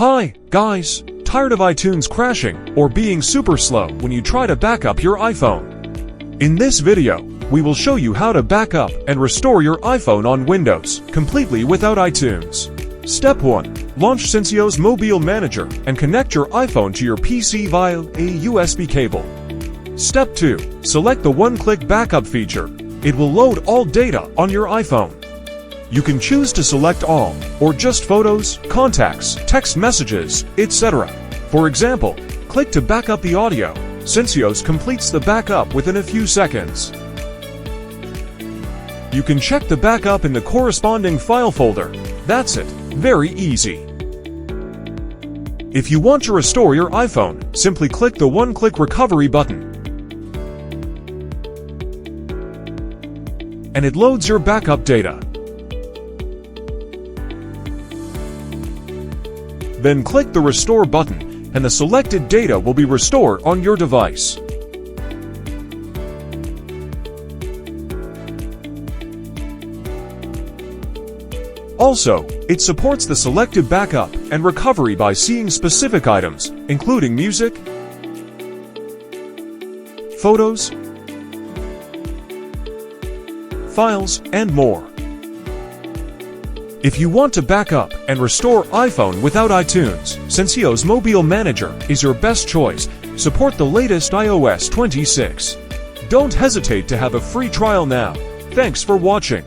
Hi, guys! Tired of iTunes crashing or being super slow when you try to back up your iPhone? In this video, we will show you how to back up and restore your iPhone on Windows completely without iTunes. Step 1. Launch Syncios Mobile Manager and connect your iPhone to your PC via a USB cable. Step 2. Select the one-click backup feature. It will load all data on your iPhone. You can choose to select all, or just photos, contacts, text messages, etc. For example, click to back up the audio. Syncios completes the backup within a few seconds. You can check the backup in the corresponding file folder. That's it. Very easy. If you want to restore your iPhone, simply click the one-click recovery button. And it loads your backup data. Then click the Restore button, and the selected data will be restored on your device. Also, it supports the selective backup and recovery by seeing specific items, including music, photos, files, and more. If you want to back up and restore iPhone without iTunes, Syncios Mobile Manager is your best choice. Support the latest iOS 26. Don't hesitate to have a free trial now. Thanks for watching.